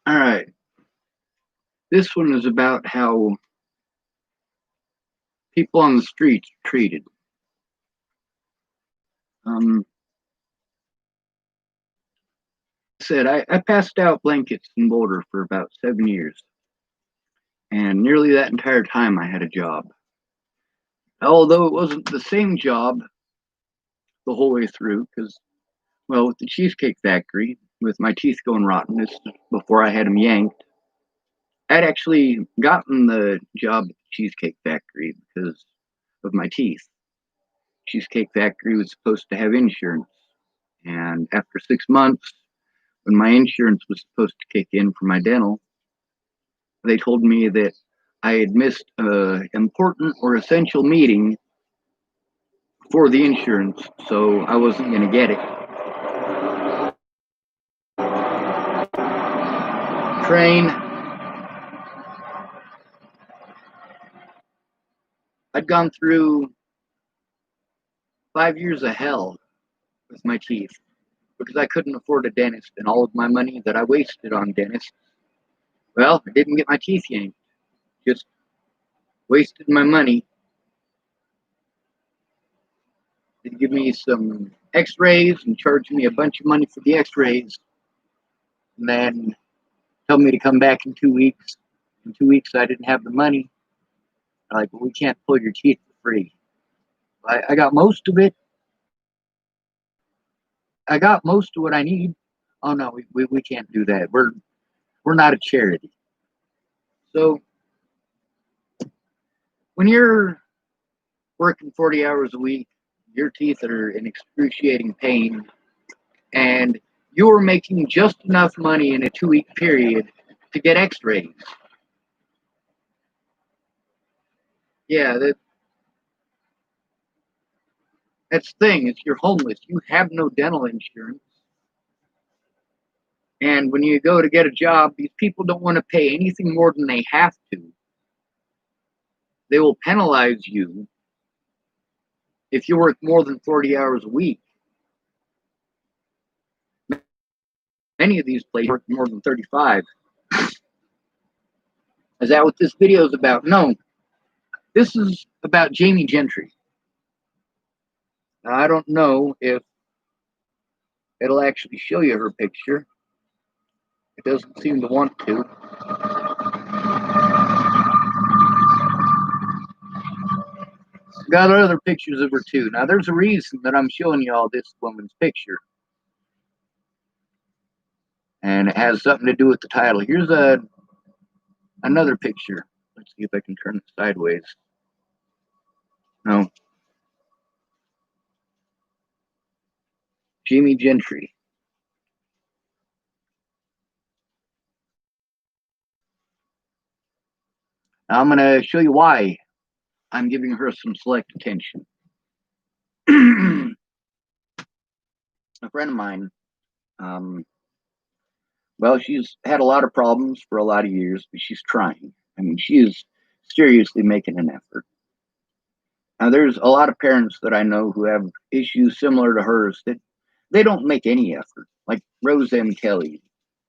All right. This one is about how people on the streets are treated. Um, I passed out blankets in Boulder for about 7 years, and nearly that entire time I had a job. Although it wasn't the same job the whole way through, because, well, with the Cheesecake Factory, with my teeth going rotten, this is before I had them yanked, I'd actually gotten the job at the Cheesecake Factory because of my teeth. Cheesecake Factory was supposed to have insurance. And after 6 months, when my insurance was supposed to kick in for my dental, they told me that I had missed an important or essential meeting for the insurance, so I wasn't going to get it. Train. I'd gone through 5 years of hell with my teeth because I couldn't afford a dentist, and all of my money that I wasted on dentists, well, I didn't get my teeth yanked. Just wasted my money. They'd give me some x-rays and charge me a bunch of money for the x-rays, and then tell me to come back in 2 weeks. In 2 weeks, I didn't have the money. They're like, well, we can't pull your teeth for free. I got most of it. I got most of what I need. Oh no, we can't do that. We're not a charity. So when you're working 40 hours a week, your teeth are in excruciating pain, and you're making just enough money in a 2 week period to get x-rays. Yeah, that's the thing. It's you're homeless. You have no dental insurance. And when you go to get a job, these people don't want to pay anything more than they have to. They will penalize you if you work more than 40 hours a week. Many of these places work more than 35. Is that what this video is about? No. This is about Jamee Gentry. Now, I don't know if it'll actually show you her picture. It doesn't seem to want to. Got other pictures of her too. Now, there's a reason that I'm showing you all this woman's picture. And it has something to do with the title. Here's another picture. Let's see if I can turn it sideways. No. Jamee Gentry. Now I'm going to show you why I'm giving her some select attention. A friend of mine, well, she's had a lot of problems for a lot of years, but she's trying. I mean, she is seriously making an effort. Now, there's a lot of parents that I know who have issues similar to hers that they don't make any effort. Like Rose M. Kelly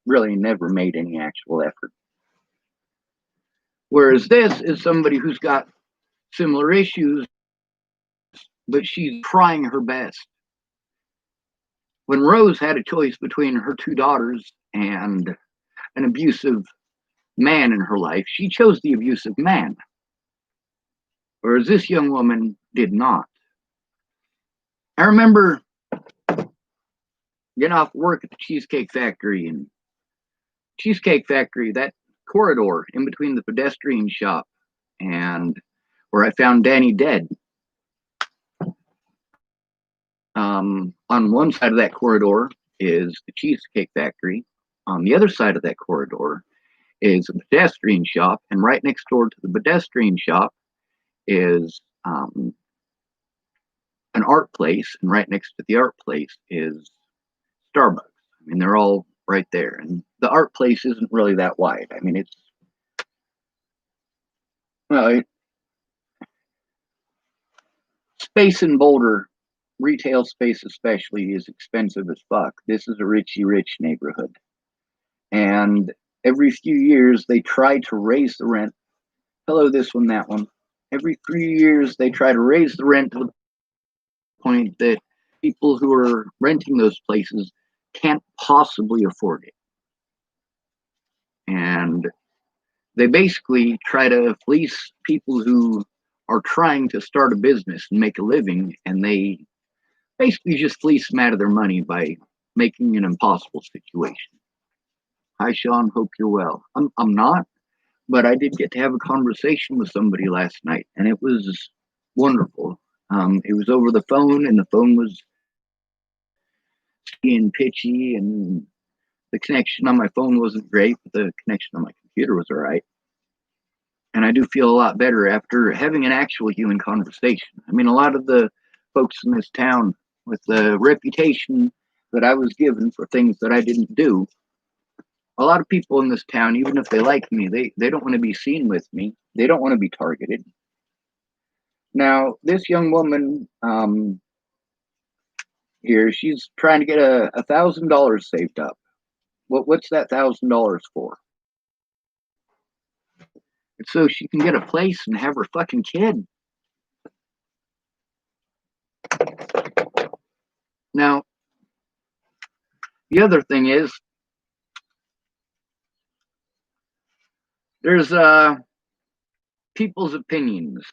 really never made any actual effort. Whereas this is somebody who's got similar issues, but she's trying her best. When Rose had a choice between her two daughters and an abusive man in her life, she chose the abusive man, whereas this young woman did not. I remember getting off work at the Cheesecake Factory, and Cheesecake Factory, that corridor in between the pedestrian shop and where I found Danny dead. On one side of that corridor is the Cheesecake Factory. On the other side of that corridor is a pedestrian shop, and right next door to the pedestrian shop is an art place, and right next to the art place is Starbucks. I mean, they're all right there, and the art place isn't really that wide. I mean, it's well, space in Boulder, retail space especially, is expensive as fuck. This is a richy rich neighborhood, and Every few years, they try to raise the rent. Hello, this one, that one. Every few years, they try to raise the rent to the point that people who are renting those places can't possibly afford it. And they basically try to fleece people who are trying to start a business and make a living, and they basically just fleece them out of their money by making an impossible situation. Hi, Sean. Hope you're well. I'm not, but I did get to have a conversation with somebody last night, and it was wonderful. It was over the phone, and the phone was being pitchy, and the connection on my phone wasn't great, but the connection on my computer was all right. And I do feel a lot better after having an actual human conversation. I mean, a lot of the folks in this town, with the reputation that I was given for things that I didn't do, a lot of people in this town, even if they like me, they don't want to be seen with me. They don't want to be targeted. Now, this young woman here, she's trying to get $1,000 saved up. What's that $1,000 for? It's so she can get a place and have her fucking kid. Now, the other thing is, there's people's opinions.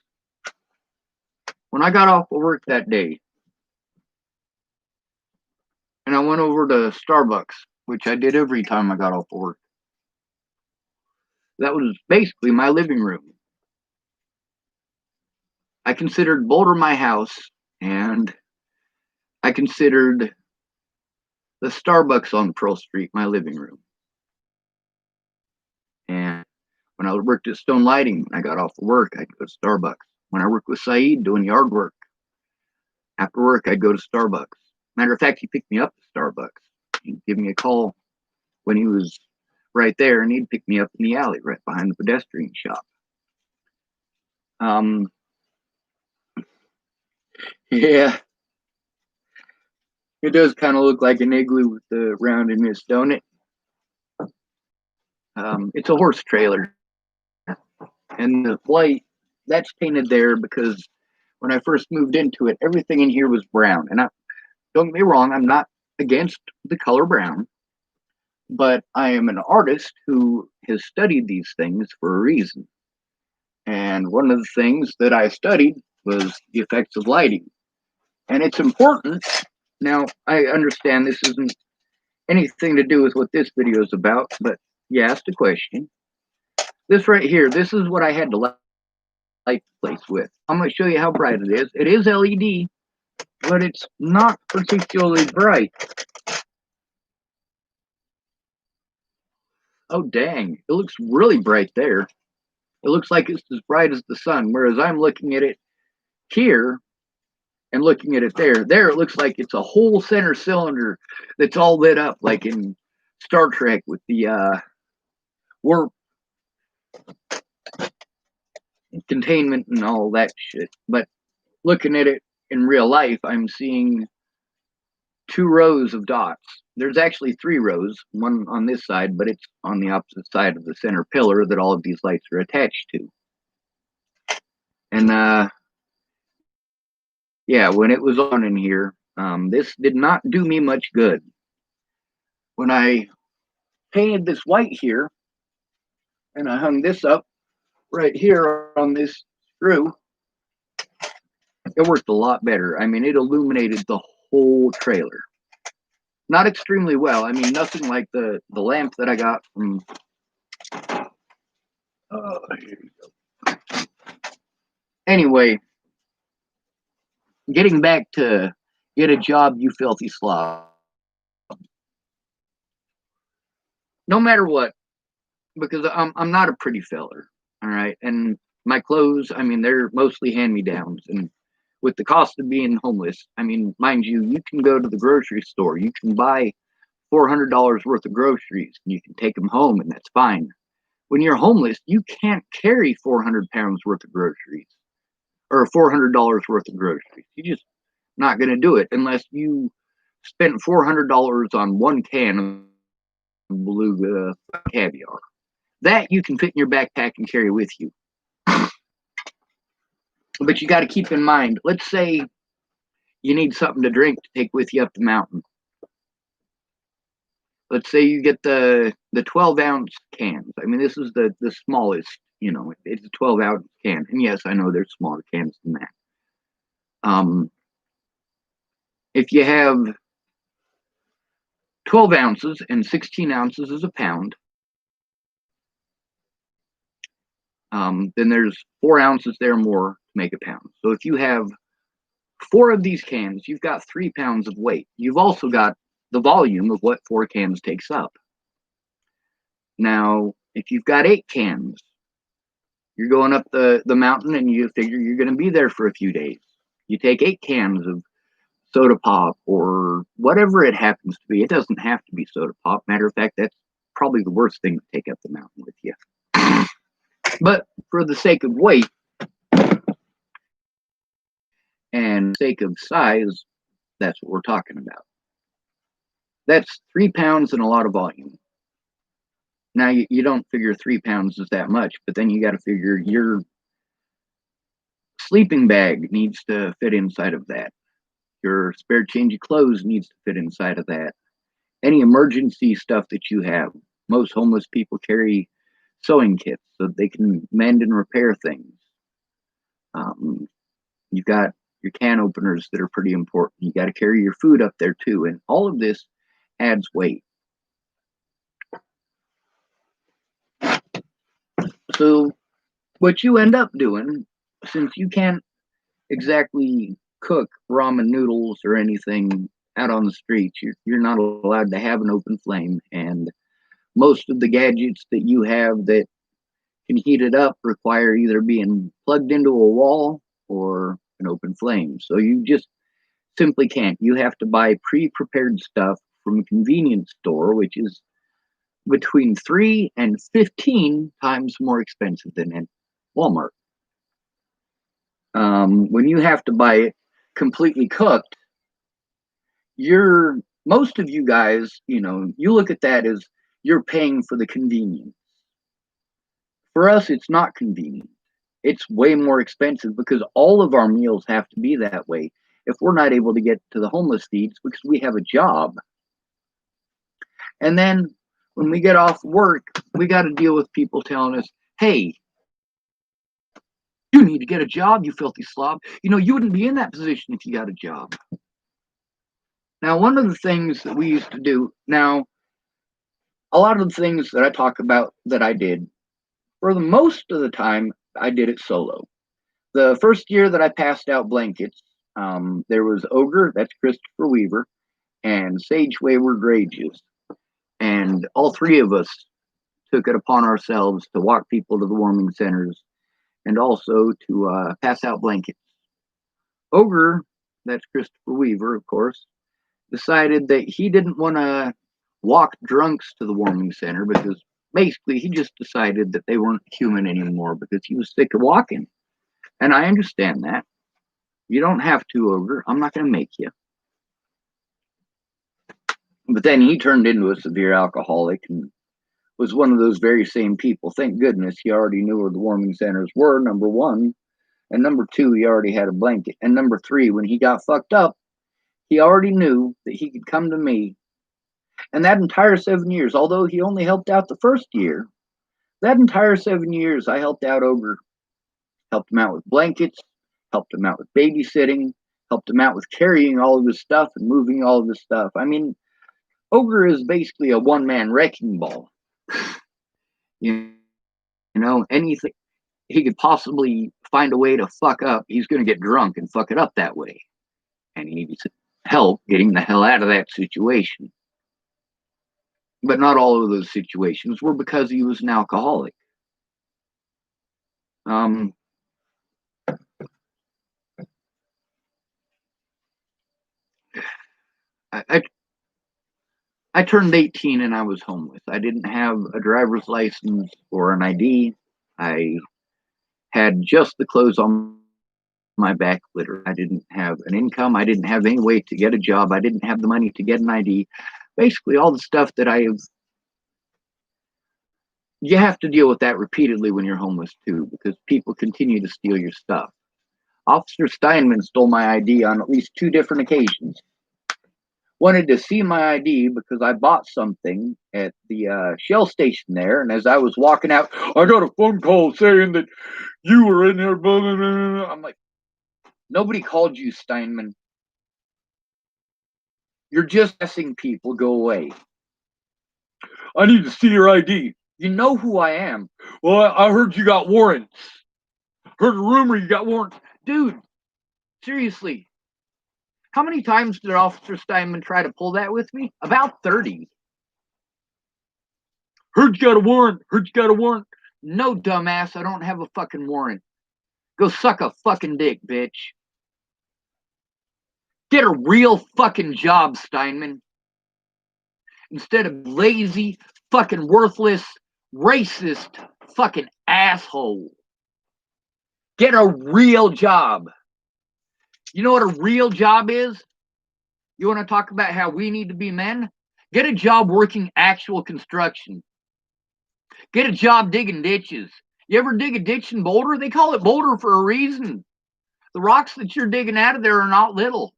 When I got off of work that day, and I went over to Starbucks, which I did every time I got off of work, that was basically my living room. I considered Boulder my house, and I considered the Starbucks on Pearl Street my living room. And when I worked at Stone Lighting, when I got off of work, I'd go to Starbucks. When I worked with Saeed doing yard work, after work, I'd go to Starbucks. Matter of fact, he picked me up at Starbucks. He'd give me a call when he was right there, and he'd pick me up in the alley right behind the pedestrian shop. Yeah, it does kind of look like an igloo with the roundiness, don't it? It's a horse trailer, and the white that's painted there because when I first moved into it, everything in here was brown. And don't get me wrong, I'm not against the color brown, but I am an artist who has studied these things for a reason. And one of the things that I studied was the effects of lighting. And it's important. Now, I understand this isn't anything to do with what this video is about, but you asked a question. This right here, this is what I had to light the place with. I'm going to show you how bright it is. It is LED, but it's not particularly bright. Oh, dang. It looks really bright there. It looks like it's as bright as the sun, whereas I'm looking at it here and looking at it there. There, it looks like it's a whole center cylinder that's all lit up, like in Star Trek with the warp containment and all that shit. But looking at it in real life, I'm seeing 2 rows of dots. There's actually 3 rows, one on this side, but it's on the opposite side of the center pillar that all of these lights are attached to. And yeah, when it was on in here, this did not do me much good. When I painted this white here, and I hung this up right here on this screw, it worked a lot better. I mean, it illuminated the whole trailer. Not extremely well. I mean, nothing like the lamp that I got from. Here you go. Anyway, getting back to get a job, you filthy slob. No matter what, because I'm not a pretty feller, all right. And my clothes, I mean, they're mostly hand-me-downs, and with the cost of being homeless, I mean, mind you, you can go to the grocery store, you can buy $400 worth of groceries, and you can take them home, and that's fine. When you're homeless, you can't carry 400 pounds worth of groceries or $400 worth of groceries. You're just not going to do it unless you spent $400 on one can beluga, caviar. That you can fit in your backpack and carry with you. But you got to keep in mind, let's say you need something to drink to take with you up the mountain. Let's say you get the 12-ounce cans. I mean, this is the smallest, it's a 12-ounce can. And yes, I know there's smaller cans than that. If you have 12 ounces and 16 ounces is a pound, then there's 4 ounces there more to make a pound. So if you have 4 of these cans, you've got 3 pounds of weight. You've also got the volume of what 4 cans takes up. Now, if you've got 8 cans, you're going up the mountain and you figure you're going to be there for a few days. You take 8 cans of soda pop or whatever it happens to be. It doesn't have to be soda pop. Matter of fact, that's probably the worst thing to take up the mountain with you. But for the sake of weight and sake of size, that's what we're talking about. That's 3 pounds and a lot of volume. Now, you don't figure 3 pounds is that much, but then you got to figure your sleeping bag needs to fit inside of that. Your spare change of clothes needs to fit inside of that. Any emergency stuff that you have. Most homeless people carry sewing kits so they can mend and repair things. You've got your can openers that are pretty important. You got to carry your food up there too. And all of this adds weight. So what you end up doing, since you can't exactly cook ramen noodles or anything out on the streets, you're not allowed to have an open flame. And most of the gadgets that you have that can heat it up require either being plugged into a wall or an open flame. So you just simply can't. You have to buy pre-prepared stuff from a convenience store, which is between 3 and 15 times more expensive than at Walmart. When you have to buy it completely cooked, most of you guys, you look at that as you're paying for the convenience. For us, it's not convenient. It's way more expensive because all of our meals have to be that way if we're not able to get to the homeless feeds because we have a job. And then when we get off work, we got to deal with people telling us, hey, you need to get a job, you filthy slob. You wouldn't be in that position if you got a job. Now, one of the things that we used to do, now, a lot of the things that I talk about that I did, for the most of the time, I did it solo. The first year that I passed out blankets, there was Ogre, that's Christopher Weaver, and Sage Wayward Rages. And all 3 of us took it upon ourselves to walk people to the warming centers and also to pass out blankets. Ogre, that's Christopher Weaver, of course, decided that he didn't want to walk drunks to the warming center because basically he just decided that they weren't human anymore because he was sick of walking. And I understand that. You don't have to, Ogre. I'm not going to make you. But then he turned into a severe alcoholic and was one of those very same people. Thank goodness he already knew where the warming centers were, number 1. And number 2, he already had a blanket. And number 3, when he got fucked up, he already knew that he could come to me. And that entire 7 years, although he only helped out the first year, that entire 7 years, I helped out Ogre. Helped him out with blankets, helped him out with babysitting, helped him out with carrying all of his stuff and moving all of his stuff. I mean, Ogre is basically a one-man wrecking ball. Anything he could possibly find a way to fuck up, he's going to get drunk and fuck it up that way. And he needs help getting the hell out of that situation. But not all of those situations were because he was an alcoholic. I turned 18 and I was homeless. I didn't have a driver's license or an ID. I had just the clothes on my back, literally. I didn't have an income. I didn't have any way to get a job. I didn't have the money to get an ID. Basically, all the stuff that I have you have to deal with that repeatedly when you're homeless too, because people continue to steal your stuff. Officer Steinman stole my ID on at least 2 different occasions. Wanted to see my ID because I bought something at the Shell station there, and as I was walking out, I got a phone call saying that you were in there. Blah, blah, blah. I'm like, nobody called you, Steinman. You're just asking people. Go away. I need to see your ID. You know who I am. Well, I heard you got warrants. Heard a rumor you got warrants. Dude, seriously. How many times did Officer Steinman try to pull that with me? About 30. Heard you got a warrant. Heard you got a warrant. No, dumbass, I don't have a fucking warrant. Go suck a fucking dick, bitch. Get a real fucking job, Steinman. Instead of lazy, fucking worthless, racist fucking asshole. Get a real job. You know what a real job is? You want to talk about how we need to be men? Get a job working actual construction. Get a job digging ditches. You ever dig a ditch in Boulder? They call it Boulder for a reason. The rocks that you're digging out of there are not little.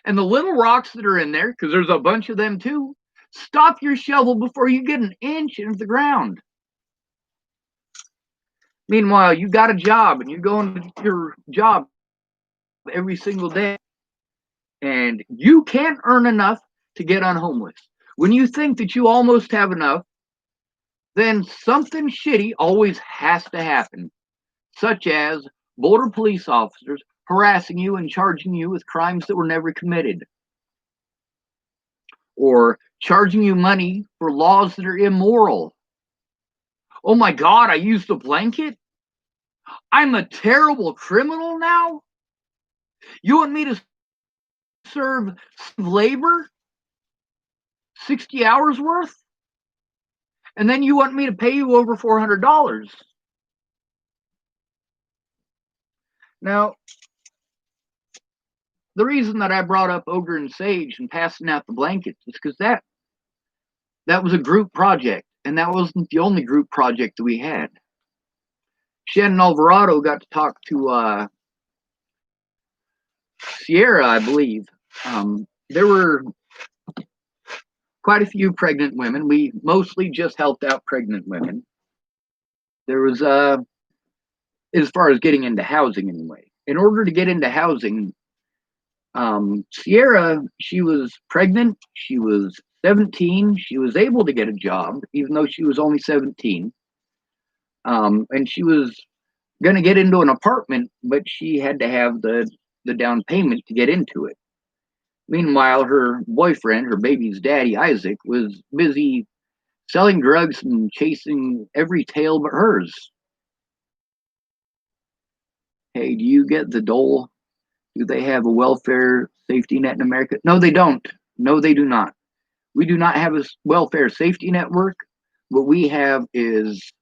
And the little rocks that are in there, because there's a bunch of them too, stop your shovel before you get an inch into the ground. Meanwhile, you got a job and you're going to your job every single day, and you can't earn enough to get unhomeless. When you think that you almost have enough, then something shitty always has to happen, such as Boulder police officers harassing you and charging you with crimes that were never committed, or charging you money for laws that are immoral. Oh my God, I used a blanket? I'm a terrible criminal now? You want me to serve labor? 60 hours worth? And then you want me to pay you over $400. Now, the reason that I brought up Ogre and Sage and passing out the blankets is because that was a group project, and that wasn't the only group project that we had. Shannon Alvarado got to talk to Sierra, I believe. There were quite a few pregnant women. We mostly just helped out pregnant women. There was, as far as getting into housing anyway. In order to get into housing, Sierra, she was pregnant. She was 17. She was able to get a job, even though she was only 17. And she was going to get into an apartment, but she had to have the down payment to get into it. Meanwhile, her boyfriend, her baby's daddy, Isaac, was busy selling drugs and chasing every tail but hers. Hey, do you get the dole? Do they have a welfare safety net in America? No, they don't. No, they do not. We do not have a welfare safety network. What we have is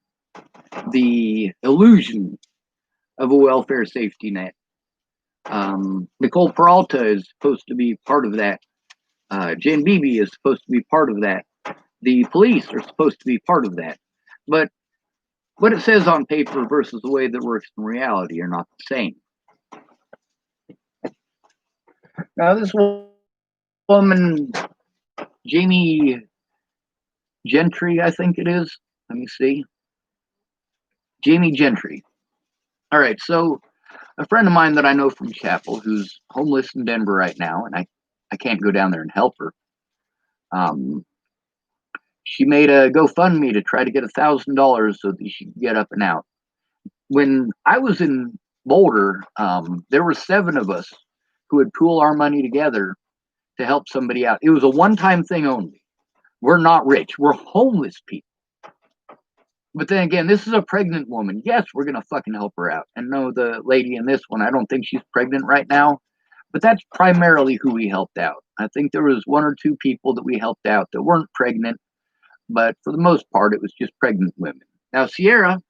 the illusion of a welfare safety net. Nicole Peralta is supposed to be part of that. Jen Beebe is supposed to be part of that. The police are supposed to be part of that. But what it says on paper versus the way that works in reality are not the same. Now, this woman, Jamee Gentry, I think it is. Let me see. Jamee Gentry. All right, so a friend of mine that I know from Chapel, who's homeless in Denver right now, and I can't go down there and help her. She made a GoFundMe to try to get $1,000 so that she could get up and out. When I was in Boulder, there were 7 of us who would pool our money together to help somebody out. It was a one-time thing only. We're not rich. We're homeless people. But then again, this is a pregnant woman. Yes, we're going to fucking help her out. And no, the lady in this one, I don't think she's pregnant right now. But that's primarily who we helped out. I think there was 1 or 2 people that we helped out that weren't pregnant. But for the most part, it was just pregnant women. Now, Sierra,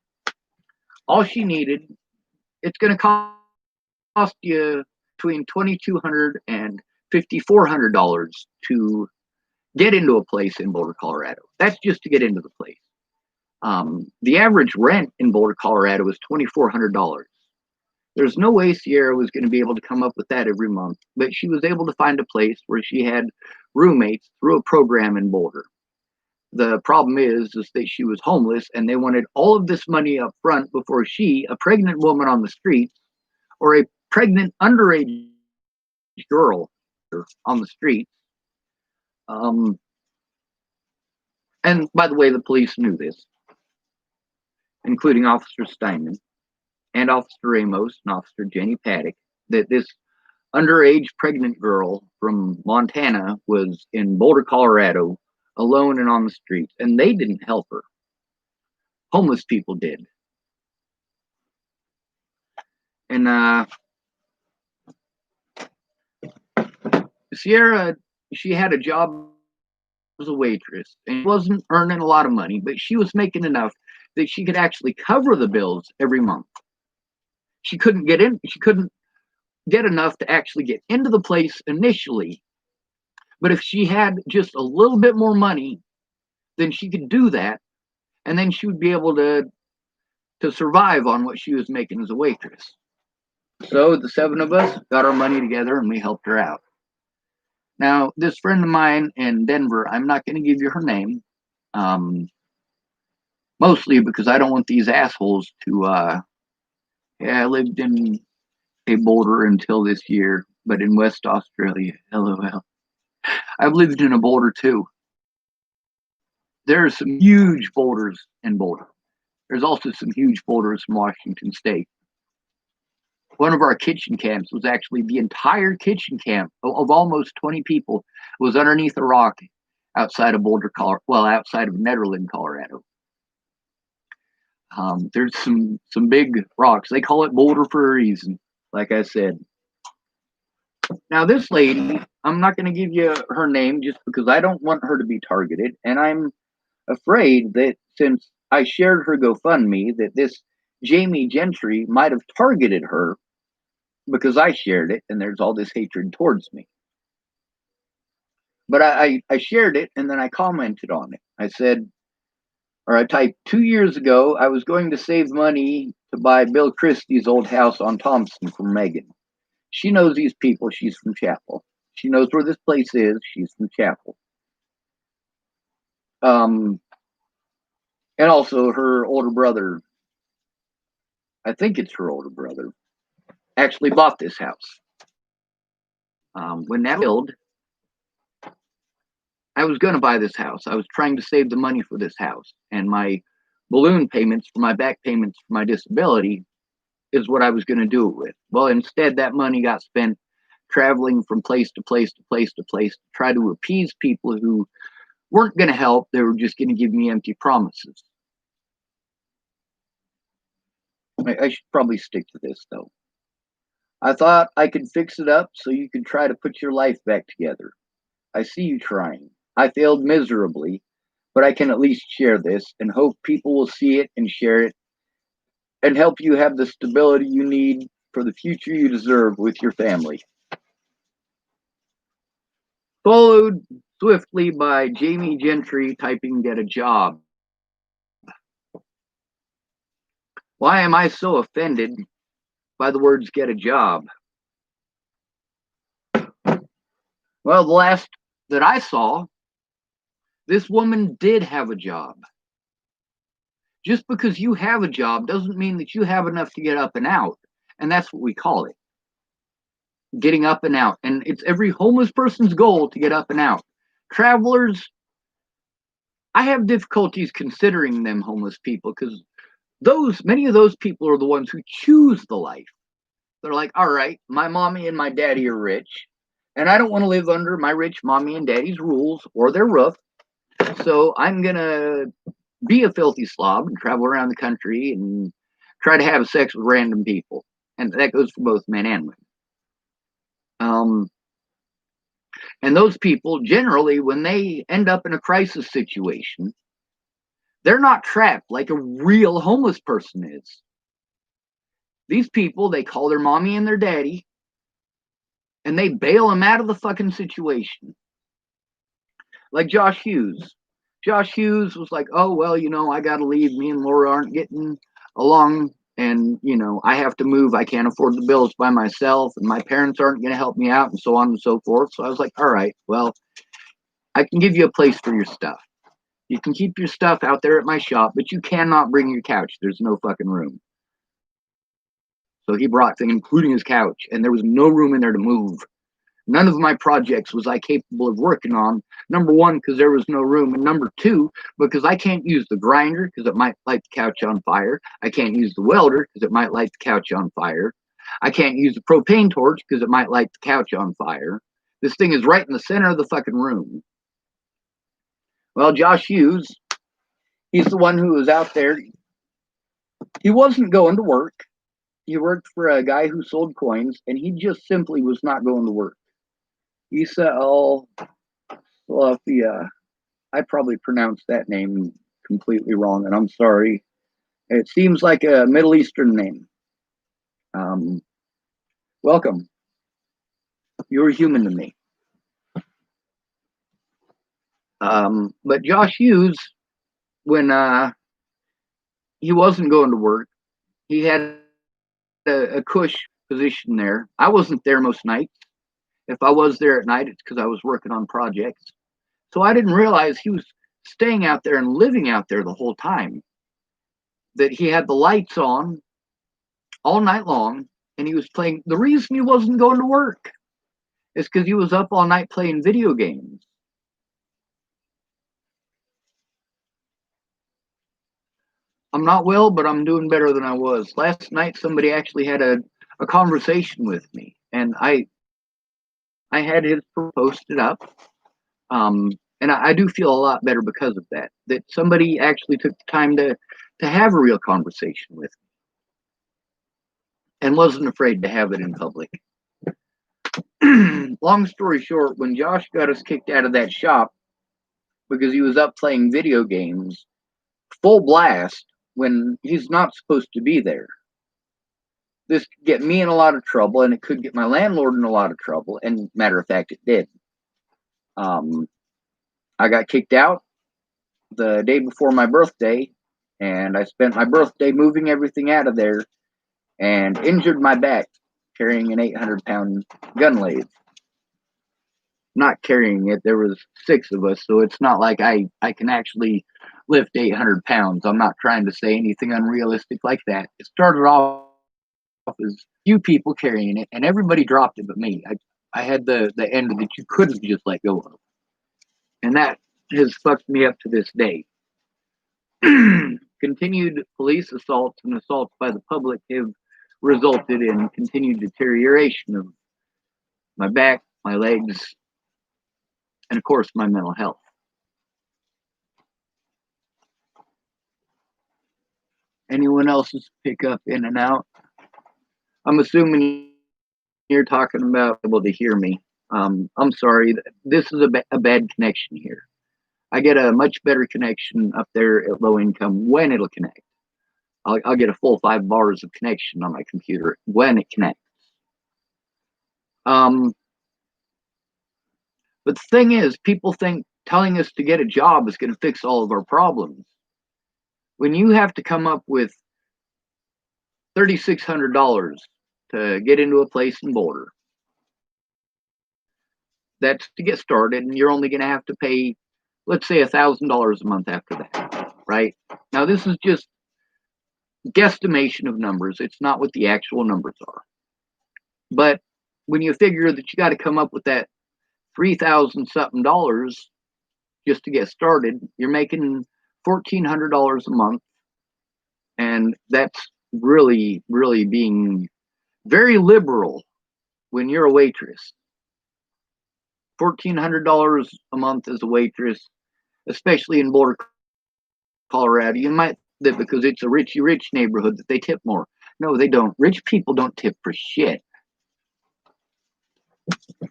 all she needed, it's going to cost you between $2,200 and $5,400 to get into a place in Boulder, Colorado. That's just to get into the place. The average rent in Boulder, Colorado was $2,400. There's no way Sierra was going to be able to come up with that every month, but she was able to find a place where she had roommates through a program in Boulder. The problem is that she was homeless and they wanted all of this money up front before she, a pregnant woman on the streets, or a pregnant underage girl on the streets. And by the way, the police knew this, including Officer Steinman and Officer Ramos and Officer Jenny Paddock, that this underage pregnant girl from Montana was in Boulder, Colorado, alone and on the streets, and they didn't help her. Homeless people did. And Sierra, she had a job as a waitress and wasn't earning a lot of money, but she was making enough that she could actually cover the bills every month. She couldn't get enough to actually get into the place initially, but if she had just a little bit more money, then she could do that, and then she would be able to survive on what she was making as a waitress. So the seven of us got our money together and we helped her out. Now, this friend of mine in Denver, I'm not going to give you her name, mostly because I don't want these assholes to, I lived in a Boulder until this year, but in West Australia, LOL. I've lived in a Boulder too. There are some huge boulders in Boulder. There's also some huge boulders in Washington State. One of our kitchen camps was actually the entire kitchen camp of almost 20 people was underneath a rock outside of Boulder, Colorado. Well, outside of Nederland, Colorado. There's some big rocks. They call it Boulder for a reason, like I said. Now, this lady, I'm not going to give you her name just because I don't want her to be targeted. And I'm afraid that since I shared her GoFundMe, that this Jamee Gentry might have targeted her because I shared it and there's all this hatred towards me. But I shared it and then I commented on it. I said, or I typed, 2 years ago, I was going to save money to buy Bill Christie's old house on Thompson from Megan. She knows these people. She's from Chapel. She knows where this place is. She's from Chapel. And also her older brother, I think it's her older brother, actually bought this house. When that built, I was going to buy this house. I was trying to save the money for this house, and my balloon payments for my back payments for my disability is what I was going to do it with. Well, instead, that money got spent traveling from place to place to place to place to try to appease people who weren't going to help. They were just going to give me empty promises. I should probably stick to this, though. I thought I could fix it up so you could try to put your life back together. I see you trying. I failed miserably, but I can at least share this and hope people will see it and share it and help you have the stability you need for the future you deserve with your family. Followed swiftly by Jamee Gentry typing "get a job." Why am I so offended by the words "get a job"? Well, the last that I saw, this woman did have a job. Just because you have a job doesn't mean that you have enough to get up and out. And that's what we call it. Getting up and out. And it's every homeless person's goal to get up and out. Travelers, I have difficulties considering them homeless people because many of those people are the ones who choose the life. They're like, all right, my mommy and my daddy are rich, and I don't want to live under my rich mommy and daddy's rules or their roof. So I'm going to be a filthy slob and travel around the country and try to have sex with random people. And that goes for both men and women. And those people, generally, when they end up in a crisis situation, they're not trapped like a real homeless person is. These people, they call their mommy and their daddy, and they bail them out of the fucking situation. Like Josh Hughes. Josh Hughes was like, oh, well, I got to leave. Me and Laura aren't getting along. And, I have to move. I can't afford the bills by myself. And my parents aren't going to help me out and so on and so forth. So I was like, all right, well, I can give you a place for your stuff. You can keep your stuff out there at my shop, but you cannot bring your couch. There's no fucking room. So he brought things, including his couch, and there was no room in there to move. None of my projects was I capable of working on. Number one, because there was no room. And number two, because I can't use the grinder because it might light the couch on fire. I can't use the welder because it might light the couch on fire. I can't use the propane torch because it might light the couch on fire. This thing is right in the center of the fucking room. Well, Josh Hughes, he's the one who was out there. He wasn't going to work. He worked for a guy who sold coins, and he just simply was not going to work. He said, oh, Slophia. I probably pronounced that name completely wrong, and I'm sorry. It seems like a Middle Eastern name. Welcome. You're human to me. But Josh Hughes, when he wasn't going to work, he had a cush position there. I wasn't there most nights. If I was there at night, it's because I was working on projects. So I didn't realize he was staying out there and living out there the whole time. That he had the lights on all night long, and he was playing. The reason he wasn't going to work is because he was up all night playing video games. I'm not well, but I'm doing better than I was. Last night, somebody actually had a conversation with me, and I had his posted up. And I do feel a lot better because of that. That somebody actually took the time to have a real conversation with me and wasn't afraid to have it in public. Long story short, when Josh got us kicked out of that shop because he was up playing video games, full blast, when he's not supposed to be there, this could get me in a lot of trouble, and it could get my landlord in a lot of trouble. And matter of fact, it did. I got kicked out the day before my birthday, and I spent my birthday moving everything out of there and injured my back carrying an 800-pound gun lathe. Not carrying it, there was 6 of us, so it's not like I can actually lift 800 pounds. I'm not trying to say anything unrealistic like that. It started off as few people carrying it, and everybody dropped it but me. I had the end that you couldn't just let go of, and that has fucked me up to this day. Continued police assaults and assaults by the public have resulted in continued deterioration of my back, my legs, and of course my mental health. Anyone else's pick up in and out? I'm assuming you're talking about able to hear me. I'm sorry, this is a bad connection here. I get a much better connection up there at low income when it'll connect. I'll get a full 5 bars of connection on my computer when it connects. But the thing is, people think telling us to get a job is going to fix all of our problems. When you have to come up with $3,600 to get into a place in Boulder, that's to get started, and you're only going to have to pay, let's say, $1,000 a month after that, right? Now, this is just guesstimation of numbers. It's not what the actual numbers are. But when you figure that you got to come up with that 3,000 something dollars just to get started, you're making $1,400 a month, and that's really, really being very liberal when you're a waitress. $1,400 a month as a waitress, especially in Boulder, Colorado. You might think because it's a richy rich neighborhood that they tip more. No, they don't. Rich people don't tip for shit.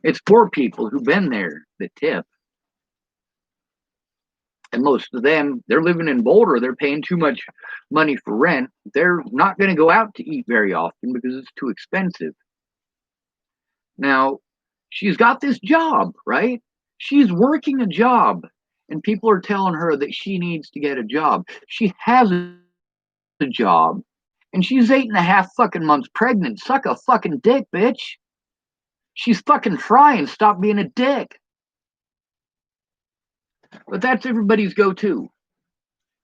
It's poor people who've been there that tip. And most of them, they're living in Boulder. They're paying too much money for rent. They're not going to go out to eat very often because it's too expensive. Now, she's got this job, right? She's working a job, and people are telling her that she needs to get a job. She has a job, and she's 8.5 fucking months pregnant. Suck a fucking dick, bitch. She's fucking trying. Stop being a dick. But that's everybody's go-to.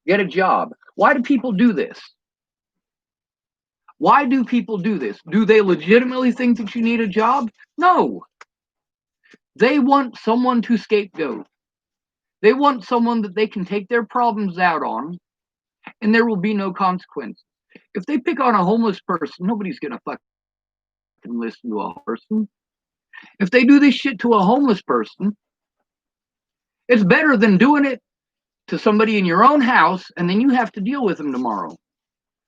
Get a job. Why do people do this? Why do people do this? Do they legitimately think that you need a job? No. They want someone to scapegoat. They want someone that they can take their problems out on, and there will be no consequence. If they pick on a homeless person, nobody's going to fucking listen to a person. If they do this shit to a homeless person, it's better than doing it to somebody in your own house, and then you have to deal with them tomorrow.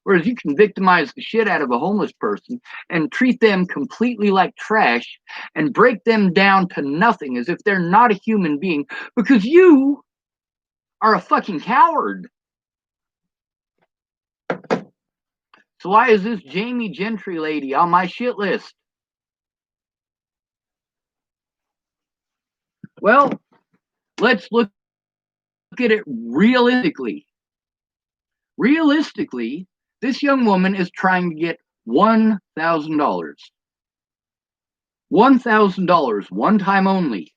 Whereas you can victimize the shit out of a homeless person and treat them completely like trash and break them down to nothing as if they're not a human being because you are a fucking coward. So why is this Jamee Gentry lady on my shit list? Well, let's look at it realistically. Realistically, this young woman is trying to get $1,000. $1,000, one time only.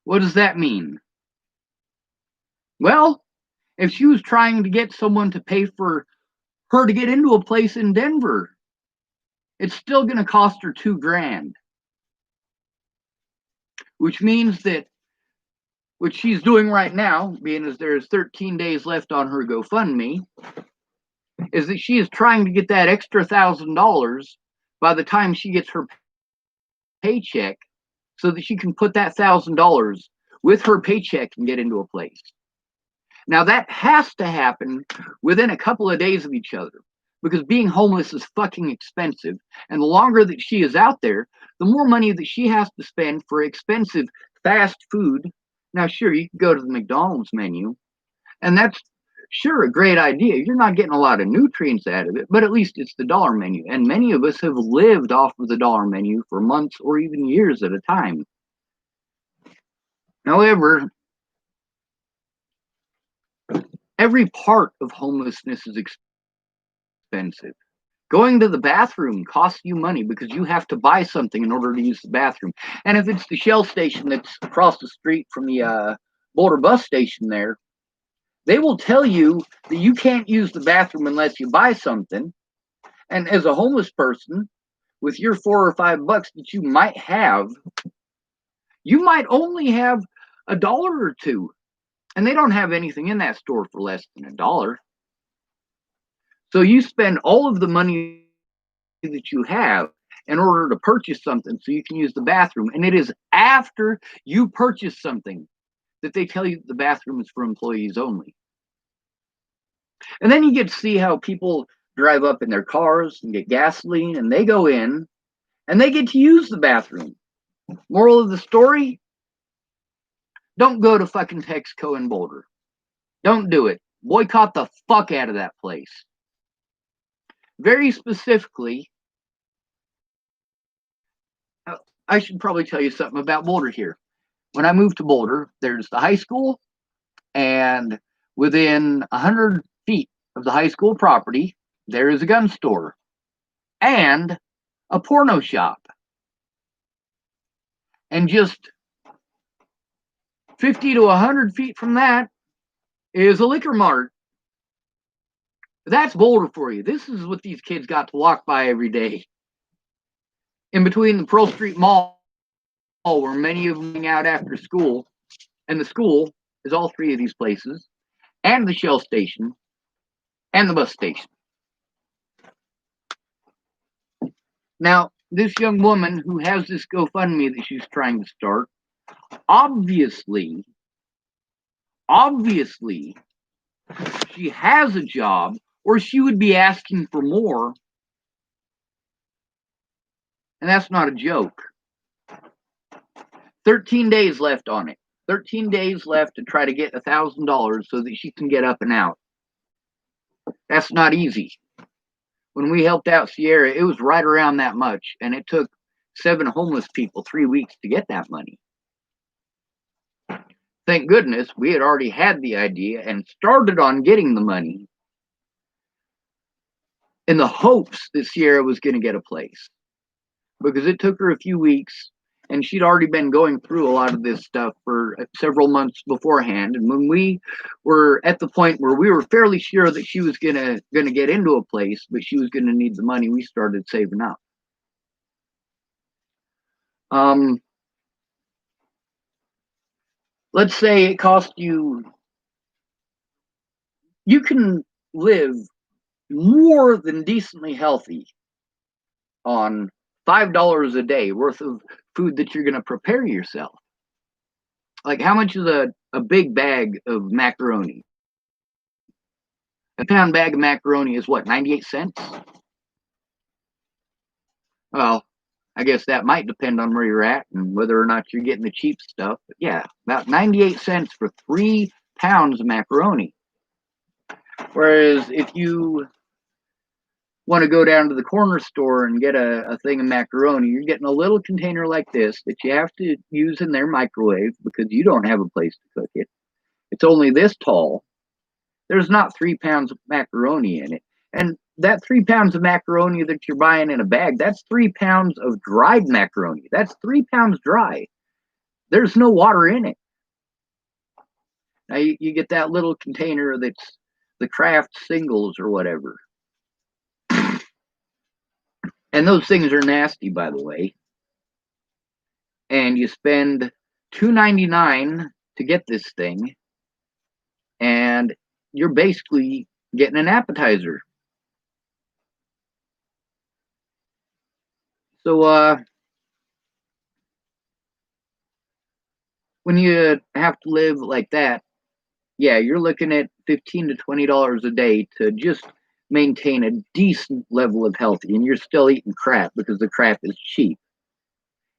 What does that mean? Well, if she was trying to get someone to pay for her to get into a place in Denver, it's still going to cost her $2,000. Which means that what she's doing right now, being as there's 13 days left on her GoFundMe, is that she is trying to get that extra $1,000 by the time she gets her paycheck so that she can put that $1,000 with her paycheck and get into a place. Now that has to happen within a couple of days of each other because being homeless is fucking expensive. And the longer that she is out there, the more money that she has to spend for expensive fast food. Now, sure, you can go to the McDonald's menu, and that's sure a great idea. You're not getting a lot of nutrients out of it, but at least it's the dollar menu. And many of us have lived off of the dollar menu for months or even years at a time. However, every part of homelessness is expensive. Going to the bathroom costs you money because you have to buy something in order to use the bathroom. And if it's the Shell station that's across the street from the Boulder bus station there, they will tell you that you can't use the bathroom unless you buy something. And as a homeless person, with your $4 or $5 that you might have, you might only have $1 or $2. And they don't have anything in that store for less than $1. So you spend all of the money that you have in order to purchase something so you can use the bathroom. And it is after you purchase something that they tell you the bathroom is for employees only. And then you get to see how people drive up in their cars and get gasoline and they go in and they get to use the bathroom. Moral of the story, don't go to fucking Texaco in Boulder. Don't do it. Boycott the fuck out of that place. Very specifically, I should probably tell you something about Boulder here. When I moved to Boulder, there's the high school, and within 100 feet of the high school property, there is a gun store and a porno shop. And just 50 to 100 feet from that is a liquor mart. That's Boulder for you. This is what these kids got to walk by every day. In between the Pearl Street Mall, where many of them hang out after school, and the school is all three of these places, and the Shell station, and the bus station. Now, this young woman who has this GoFundMe that she's trying to start, obviously, she has a job, or she would be asking for more. And that's not a joke. 13 days left on it. 13 days left to try to get $1,000 so that she can get up and out. That's not easy. When we helped out Sierra, it was right around that much, and it took 7 homeless people 3 weeks to get that money. thank goodness we had already had the idea and started on getting the money in the hopes that Sierra was going to get a place, because it took her a few weeks and she'd already been going through a lot of this stuff for several months beforehand. And when we were at the point where we were fairly sure that she was gonna get into a place, but she was gonna need the money, we started saving up. Let's say it cost you can live more than decently healthy on $5 a day worth of food that you're going to prepare yourself. Like, how much is a big bag of macaroni? A pound bag of macaroni is what, 98 cents? Well, I guess that might depend on where you're at and whether or not you're getting the cheap stuff. But yeah, about 98 cents for 3 pounds of macaroni. Whereas if you want to go down to the corner store and get a thing of macaroni, you're getting a little container like this that you have to use in their microwave because you don't have a place to cook it. It's only this tall. There's not 3 pounds of macaroni in it. And that 3 pounds of macaroni that you're buying in a bag, that's 3 pounds of dried macaroni. That's 3 pounds dry. There's no water in it. Now you get that little container that's the Kraft singles or whatever. And those things are nasty, by the way. And you spend $2.99 to get this thing, and you're basically getting an appetizer. So when you have to live like that, yeah, you're looking at $15 to $20 a day to just maintain a decent level of healthy, and you're still eating crap because the crap is cheap.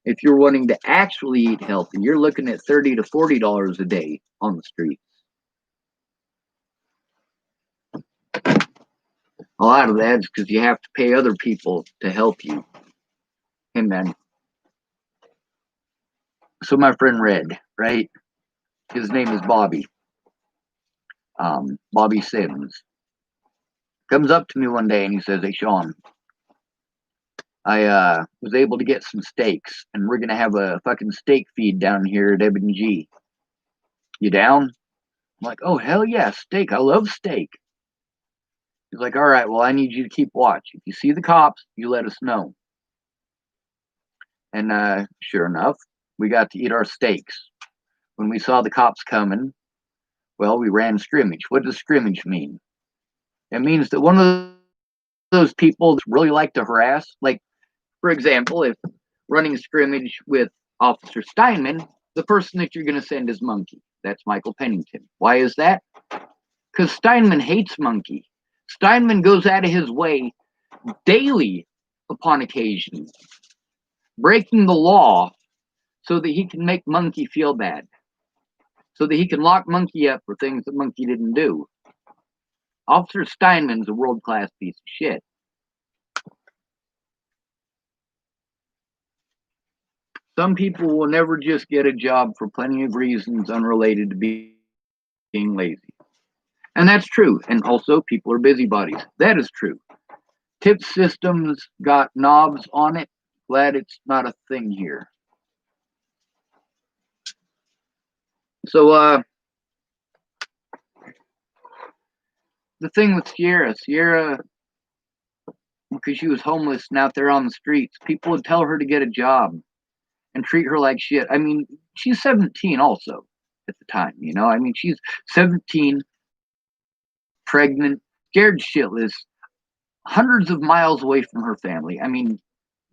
If you're wanting to actually eat healthy, you're looking at $30 to $40 a day on the streets. A lot of that's because you have to pay other people to help you. Hey, man. So my friend Red, right? His name is Bobby. Bobby Sims. Comes up to me one day and he says, "Hey, Sean, I was able to get some steaks, and we're gonna have a fucking steak feed down here at Ebony G. You down?" I'm like, "Oh, hell yeah, steak. I love steak." He's like, "All right, well, I need you to keep watch. If you see the cops, you let us know." And sure enough, we got to eat our steaks. When we saw the cops coming, well, we ran scrimmage. What does scrimmage mean? It means that one of those people that really like to harass, like, for example, if running scrimmage with Officer Steinman, the person that you're going to send is Monkey. That's Michael Pennington. Why is that? Because Steinman hates Monkey. Steinman goes out of his way daily, upon occasion, breaking the law so that he can make Monkey feel bad, so that he can lock Monkey up for things that Monkey didn't do. Officer Steinman's a world-class piece of shit. Some people will never just get a job for plenty of reasons unrelated to being lazy. And that's true. And also, people are busybodies. That is true. Tip systems got knobs on it. Glad it's not a thing here. So, the thing with Sierra, because she was homeless and out there on the streets, people would tell her to get a job and treat her like shit. I mean, she's 17 also at the time, you know? I mean, she's 17, pregnant, scared shitless, hundreds of miles away from her family. I mean,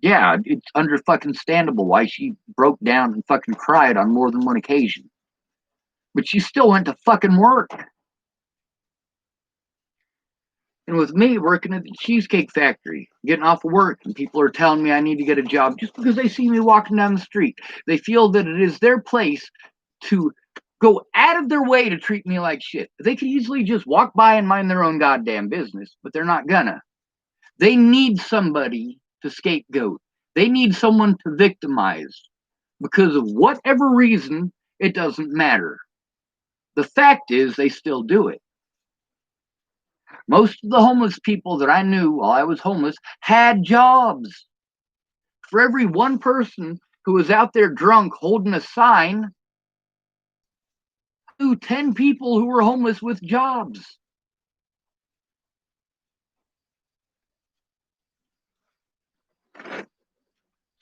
yeah, it's under fucking standable why she broke down and fucking cried on more than one occasion. But she still went to fucking work. And with me working at the Cheesecake Factory, getting off of work, and people are telling me I need to get a job just because they see me walking down the street. They feel that it is their place to go out of their way to treat me like shit. They could easily just walk by and mind their own goddamn business, but they're not gonna. They need somebody to scapegoat. They need someone to victimize. Because of whatever reason, it doesn't matter. The fact is, they still do it. Most of the homeless people that I knew while I was homeless had jobs. For every one person who was out there drunk holding a sign, I knew 10 people who were homeless with jobs.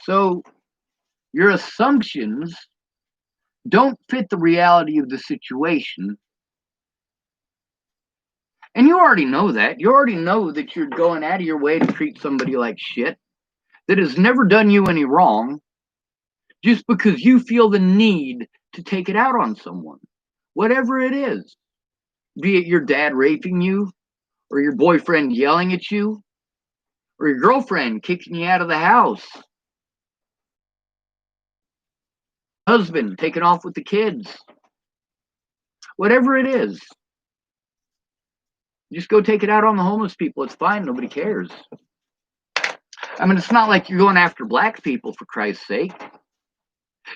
So your assumptions don't fit the reality of the situation. And you already know that. You already know that you're going out of your way to treat somebody like shit that has never done you any wrong just because you feel the need to take it out on someone. Whatever it is. Be it your dad raping you, or your boyfriend yelling at you, or your girlfriend kicking you out of the house, husband taking off with the kids. Whatever it is. Just go take it out on the homeless people. It's fine. Nobody cares. I mean, it's not like you're going after black people, for Christ's sake.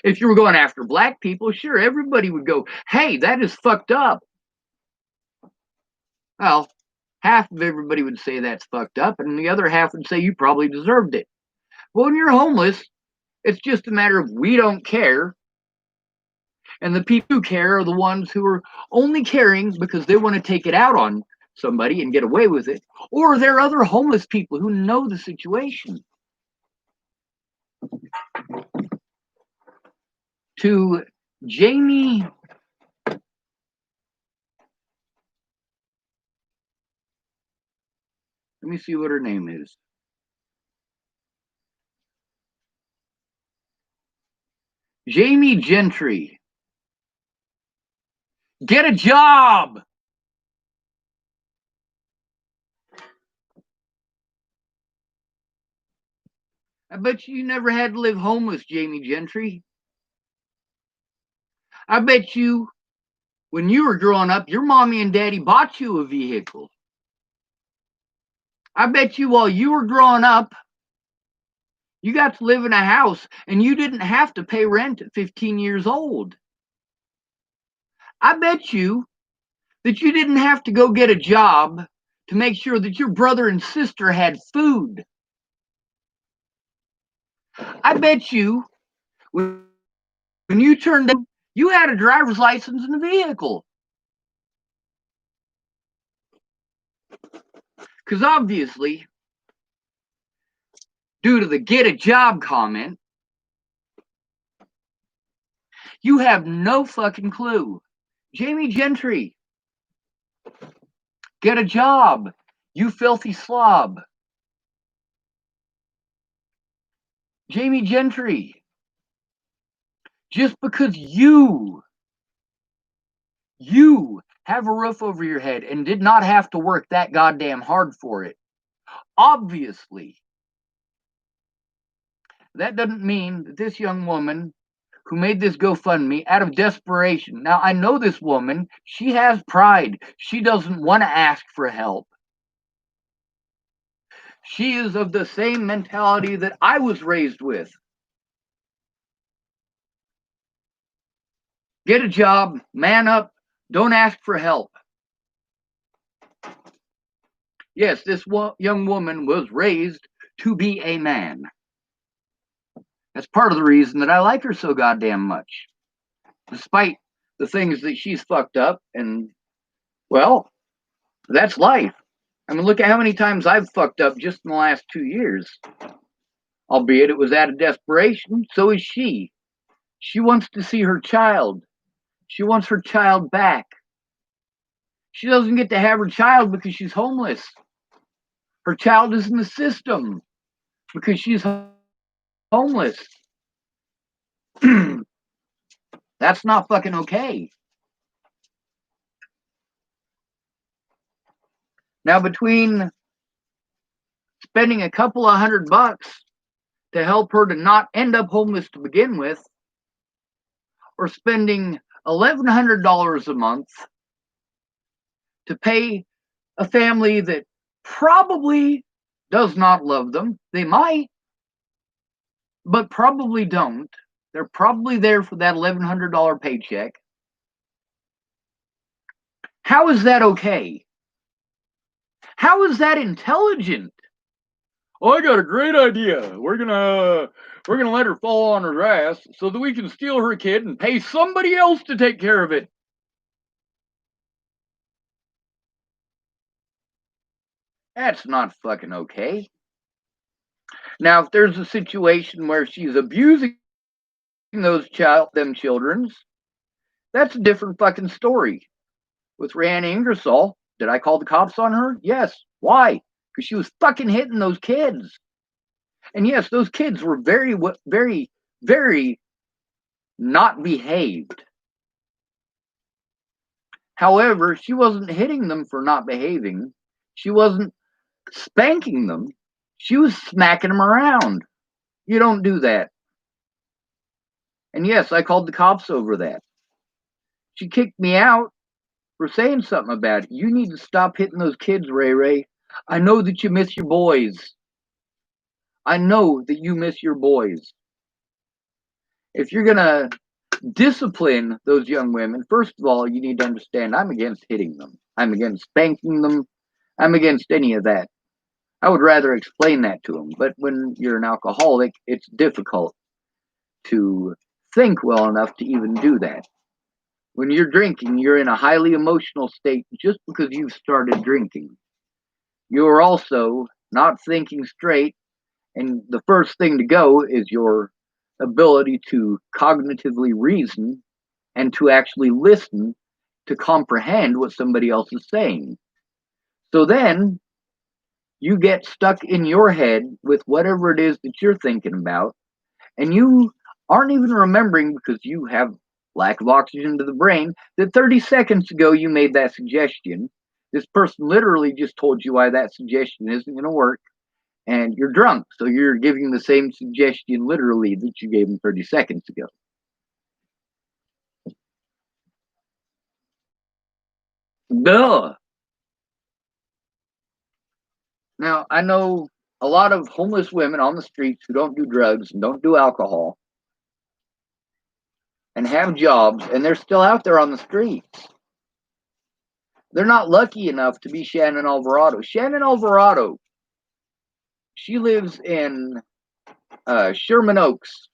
If you were going after black people, sure, everybody would go, hey, that is fucked up. Well, half of everybody would say that's fucked up, and the other half would say you probably deserved it. Well, when you're homeless, it's just a matter of we don't care. And the people who care are the ones who are only caring because they want to take it out on somebody and get away with it. Or there are other homeless people who know the situation. To Jamie, let me see what her name is. Jamee Gentry. Get a job. I bet you never had to live homeless, Jamee Gentry. I bet you when you were growing up, your mommy and daddy bought you a vehicle. I bet you while you were growing up, you got to live in a house and you didn't have to pay rent at 15 years old. I bet you that you didn't have to go get a job to make sure that your brother and sister had food. I bet you when you turned in, you had a driver's license and a vehicle. Because obviously, due to the get a job comment, you have no fucking clue. Jamee Gentry, get a job, you filthy slob. Jamee Gentry, just because you have a roof over your head and did not have to work that goddamn hard for it, obviously, that doesn't mean that this young woman who made this GoFundMe out of desperation. Now, I know this woman, she has pride. She doesn't want to ask for help. She is of the same mentality that I was raised with. Get a job, man up, don't ask for help. Yes, this young woman was raised to be a man. That's part of the reason that I like her so goddamn much. Despite the things that she's fucked up, and, well, that's life. I mean, look at how many times I've fucked up just in the last 2 years. Albeit it was out of desperation, so is she. She wants to see her child. She wants her child back. She doesn't get to have her child because she's homeless. Her child is in the system because she's homeless. That's not fucking okay. Now, between spending a couple of $100 to help her to not end up homeless to begin with, or spending $1,100 a month to pay a family that probably does not love them. They might, but probably don't. They're probably there for that $1,100 paycheck. How is that okay? How is that intelligent? Oh, I got a great idea. We're gonna let her fall on her ass so that we can steal her kid and pay somebody else to take care of it. That's not fucking okay. Now, if there's a situation where she's abusing them childrens, that's a different fucking story. With Rihanna Ingersoll, did I call the cops on her? Yes. Why? Because she was fucking hitting those kids. And yes, those kids were very, very, very not behaved. However, she wasn't hitting them for not behaving. She wasn't spanking them. She was smacking them around. You don't do that. And yes, I called the cops over that. She kicked me out for saying something about it. You need to stop hitting those kids, Ray Ray. I know that you miss your boys. I know that you miss your boys. If you're going to discipline those young women, first of all, you need to understand I'm against hitting them. I'm against spanking them. I'm against any of that. I would rather explain that to them. But when you're an alcoholic, it's difficult to think well enough to even do that. When you're drinking, you're in a highly emotional state just because you've started drinking. You're also not thinking straight, and the first thing to go is your ability to cognitively reason and to actually listen to comprehend what somebody else is saying. So then you get stuck in your head with whatever it is that you're thinking about, and you aren't even remembering because you have lack of oxygen to the brain that 30 seconds ago you made that suggestion. This person literally just told you why that suggestion isn't going to work, and you're drunk, so you're giving the same suggestion literally that you gave them 30 seconds ago. Duh. Now, I know a lot of homeless women on the streets who don't do drugs and don't do alcohol and have jobs, and they're still out there on the streets. They're not lucky enough to be Shannon Alvarado. Shannon Alvarado, she lives in Sherman Oaks,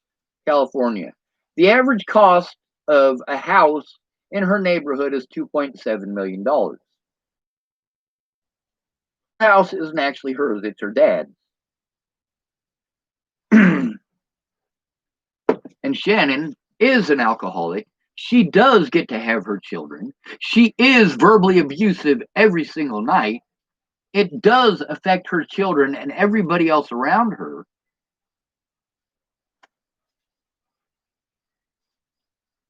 California. The average cost of a house in her neighborhood is $2.7 million. The house isn't actually hers, it's her dad's. And Shannon is an alcoholic. She does get to have her children. She is verbally abusive every single night. It does affect her children and everybody else around her.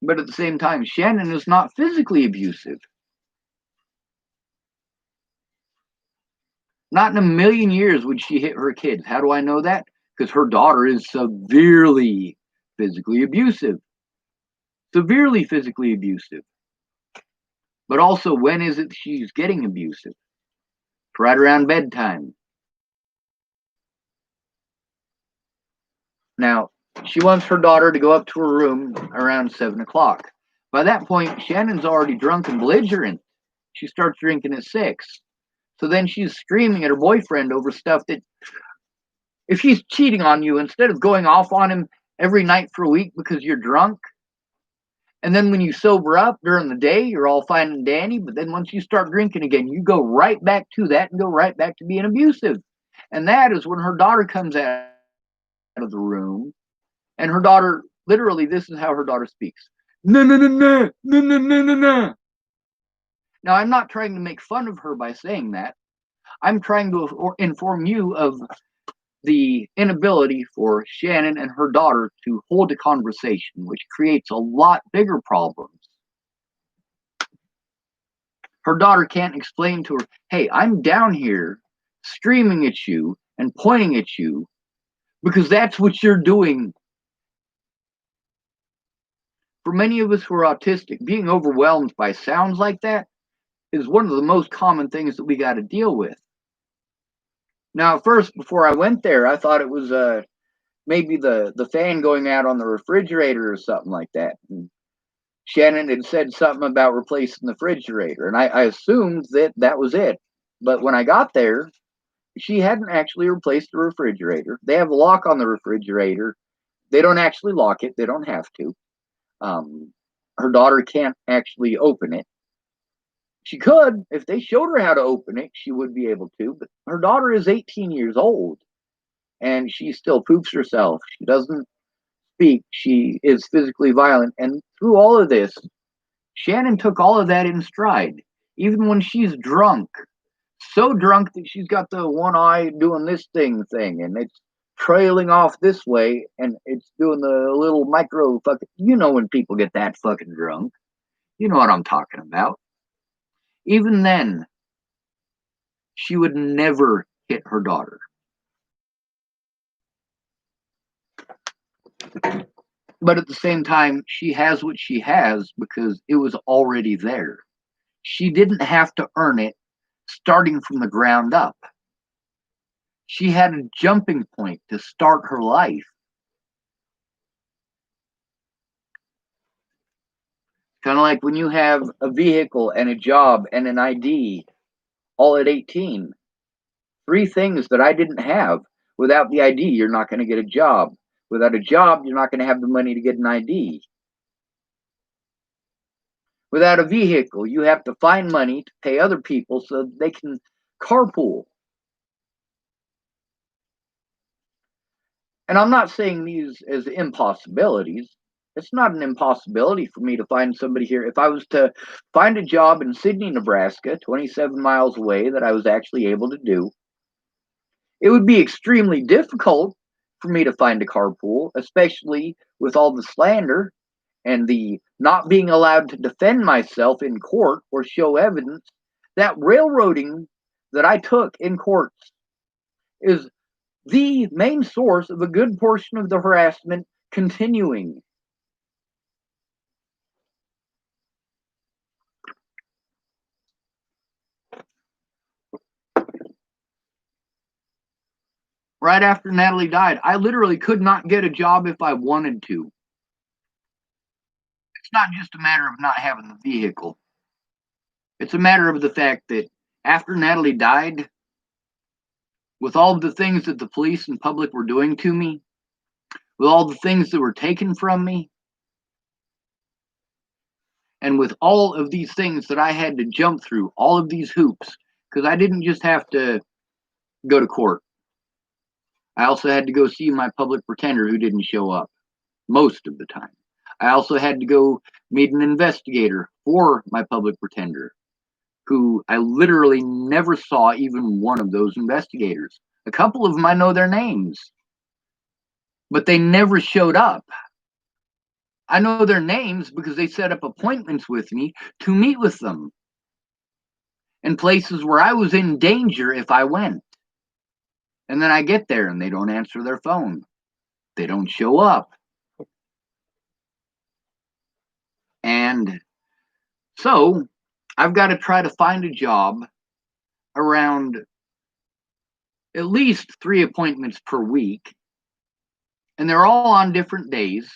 But at the same time, Shannon is not physically abusive. Not in a million years would she hit her kids. How do I know that? Because her daughter is severely physically abusive. Severely physically abusive. But also, when is it she's getting abusive? Right around bedtime. Now, she wants her daughter to go up to her room around 7 o'clock. By that point, Shannon's already drunk and belligerent. She starts drinking at 6. So then she's screaming at her boyfriend over stuff that, if he's cheating on you, instead of going off on him every night for a week because you're drunk, and then when you sober up during the day, you're all fine and dandy, but then once you start drinking again, you go right back to that and go right back to being abusive. And that is when her daughter comes out of the room, and her daughter, literally, this is how her daughter speaks. No, no, no, no, no, no, no, no, no. Now, I'm not trying to make fun of her by saying that. I'm trying to inform you of the inability for Shannon and her daughter to hold a conversation, which creates a lot bigger problems. Her daughter can't explain to her, hey, I'm down here screaming at you and pointing at you because that's what you're doing. For many of us who are autistic, being overwhelmed by sounds like that is one of the most common things that we got to deal with. Now, at first, before I went there, I thought it was maybe the fan going out on the refrigerator or something like that. And Shannon had said something about replacing the refrigerator, and I assumed that that was it. But when I got there, she hadn't actually replaced the refrigerator. They have a lock on the refrigerator. They don't actually lock it. They don't have to. Her daughter can't actually open it. She could. If they showed her how to open it, she would be able to. But her daughter is 18 years old, and she still poops herself. She doesn't speak. She is physically violent. And through all of this, Shannon took all of that in stride. Even when she's drunk, so drunk that she's got the one eye doing this thing, and it's trailing off this way, and it's doing the little micro fucking. You know when people get that fucking drunk. You know what I'm talking about. Even then, she would never hit her daughter. But at the same time, she has what she has because it was already there. She didn't have to earn it starting from the ground up. She had a jumping point to start her life. Kind of like when you have a vehicle and a job and an ID all at 18. Three things that I didn't have. Without the ID, you're not going to get a job. Without a job, you're not going to have the money to get an ID. Without a vehicle, you have to find money to pay other people so they can carpool. And I'm not saying these as impossibilities. It's not an impossibility for me to find somebody here. If I was to find a job in Sydney, Nebraska, 27 miles away, that I was actually able to do, it would be extremely difficult for me to find a carpool, especially with all the slander and the not being allowed to defend myself in court or show evidence. That railroading that I took in courts is the main source of a good portion of the harassment continuing. Right after Natalie died, I literally could not get a job if I wanted to. It's not just a matter of not having the vehicle. It's a matter of the fact that after Natalie died, with all of the things that the police and public were doing to me, with all the things that were taken from me, and with all of these things that I had to jump through, all of these hoops, because I didn't just have to go to court. I also had to go see my public pretender who didn't show up most of the time. I also had to go meet an investigator for my public pretender, who I literally never saw even one of those investigators. A couple of them I know their names, but they never showed up. I know their names because they set up appointments with me to meet with them in places where I was in danger if I went. And then I get there and they don't answer their phone. They don't show up. And so I've got to try to find a job around at least 3 appointments per week. And they're all on different days.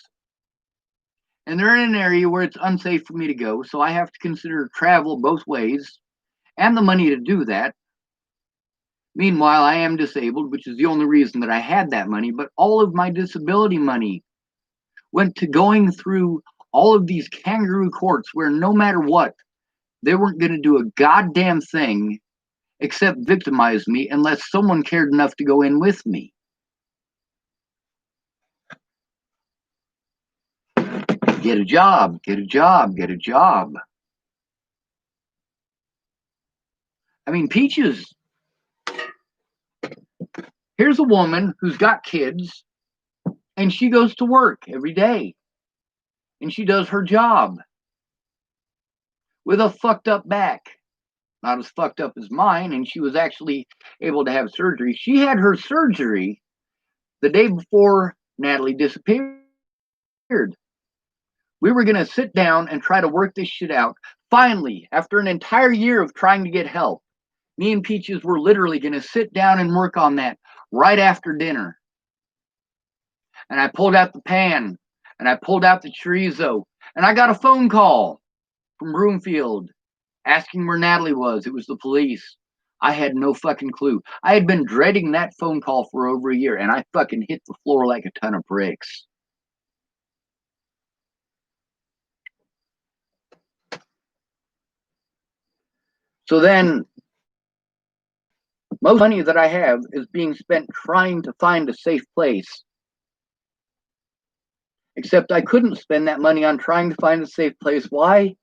And they're in an area where it's unsafe for me to go. So I have to consider travel both ways and the money to do that. Meanwhile, I am disabled, which is the only reason that I had that money. But all of my disability money went to going through all of these kangaroo courts where no matter what, they weren't going to do a goddamn thing except victimize me unless someone cared enough to go in with me. Get a job, get a job, get a job. I mean, Peaches, here's a woman who's got kids and she goes to work every day and she does her job with a fucked up back. Not as fucked up as mine, and she was actually able to have surgery. She had her surgery the day before Natalie disappeared. We were going to sit down and try to work this shit out. Finally, after an entire year of trying to get help, me and Peaches were literally going to sit down and work on that right after dinner. And I pulled out the pan, and I pulled out the chorizo, And I got a phone call from Broomfield asking where Natalie was. It was the police. I had no fucking clue. I had been dreading that phone call for over a year, and I fucking hit the floor like a ton of bricks. So then, most money that I have is being spent trying to find a safe place. Except I couldn't spend that money on trying to find a safe place. Why?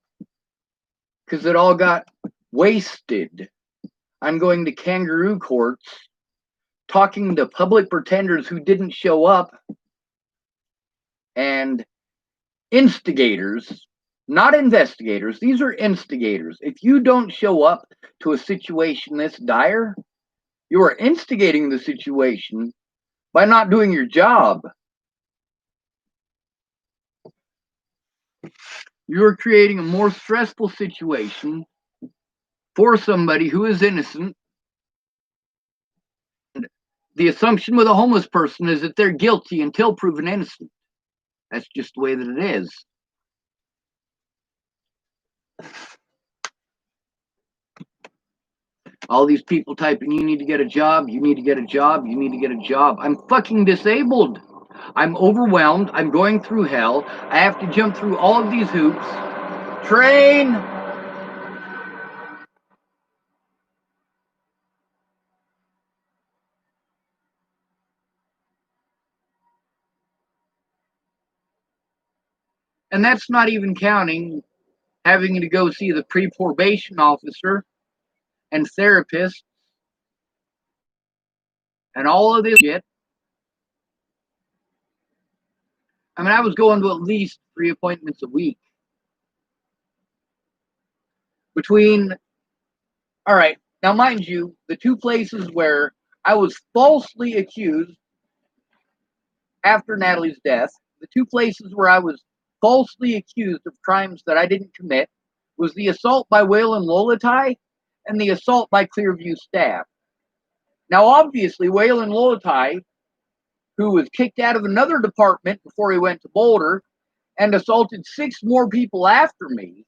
Because it all got wasted. I'm going to kangaroo courts, talking to public pretenders who didn't show up, and instigators, not investigators. These are instigators. If you don't show up to a situation this dire, you are instigating the situation by not doing your job. You're creating a more stressful situation for somebody who is innocent. And the assumption with a homeless person is that they're guilty until proven innocent. That's just the way that it is. All these people typing, you need to get a job, you need to get a job, you need to get a job. I'm fucking disabled. I'm overwhelmed. I'm going through hell. I have to jump through all of these hoops. Train! And that's not even counting having to go see the pre-probation officer and therapist and all of this shit. I mean, I was going to at least 3 appointments a week. Between, all right, now mind you, the 2 places where I was falsely accused after Natalie's death, the 2 places where I was falsely accused of crimes that I didn't commit was the assault by Waylon Lolatai and the assault by Clearview staff. Now, obviously, Waylon Lolatai, who was kicked out of another department before he went to Boulder and assaulted 6 more people after me,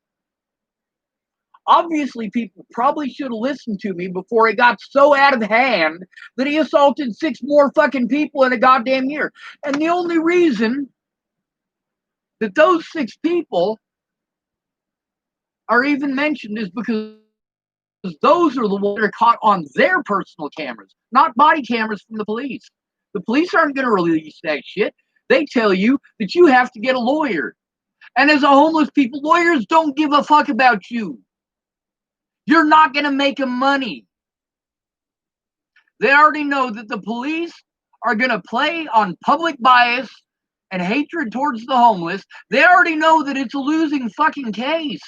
obviously people probably should have listened to me before it got so out of hand that he assaulted 6 more fucking people in a goddamn year. And the only reason that those 6 people are even mentioned is because those are the ones that are caught on their personal cameras, not body cameras from the police. The police aren't going to release that shit. They tell you that you have to get a lawyer. And as a homeless people, lawyers don't give a fuck about you. You're not going to make them money. They already know that the police are going to play on public bias and hatred towards the homeless. They already know that it's a losing fucking case.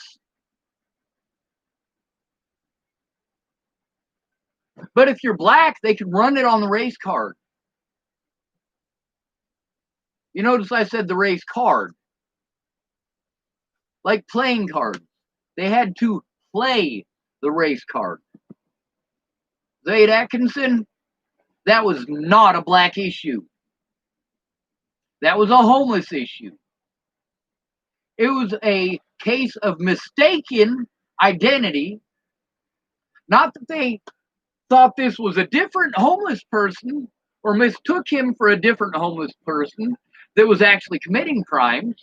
But if you're black, they can run it on the race card. You notice I said the race card. Like playing cards. They had to play the race card. Zaid Atkinson, that was not a black issue. That was a homeless issue. It was a case of mistaken identity. Not that they thought this was a different homeless person or mistook him for a different homeless person that was actually committing crimes.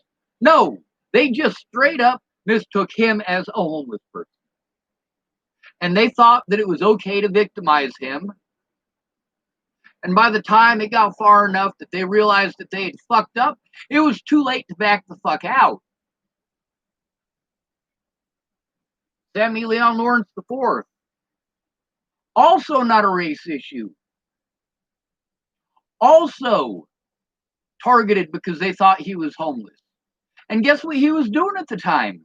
No, they just straight up mistook him as a homeless person. And they thought that it was okay to victimize him. And by the time it got far enough that they realized that they had fucked up, it was too late to back the fuck out. Sammy Leon Lawrence IV, also not a race issue. Also targeted because they thought he was homeless. And guess what he was doing at the time?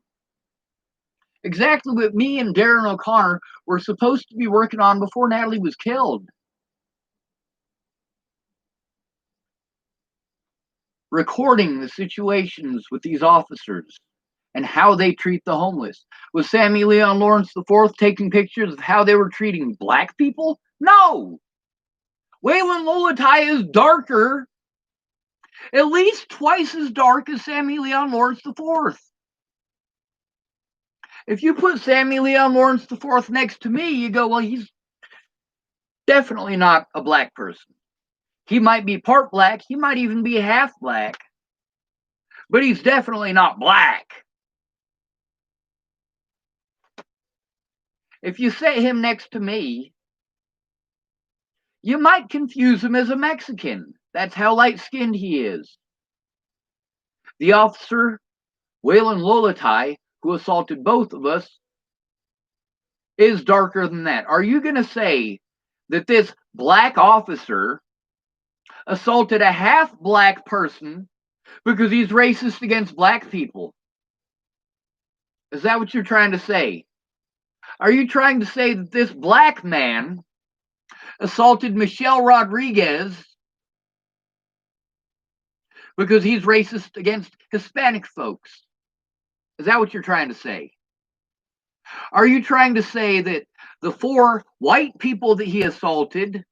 Exactly what me and Darren O'Connor were supposed to be working on before Natalie was killed. Recording the situations with these officers and how they treat the homeless. Was Sammy Leon Lawrence IV taking pictures of how they were treating black people? No! Waylon Lolatai is darker, at least twice as dark as Sammy Leon Lawrence IV. If you put Sammy Leon Lawrence IV next to me, you go, well, he's definitely not a black person. He might be part black, he might even be half black, but he's definitely not black. If you set him next to me, you might confuse him as a Mexican. That's how light-skinned he is. The officer, Waylon Lolatai, who assaulted both of us, is darker than that. Are you going to say that this black officer assaulted a half-black person because he's racist against black people? Is that what you're trying to say? Are you trying to say that this black man assaulted Michelle Rodriguez because he's racist against Hispanic folks? Is that what you're trying to say? Are you trying to say that the 4 white people that he assaulted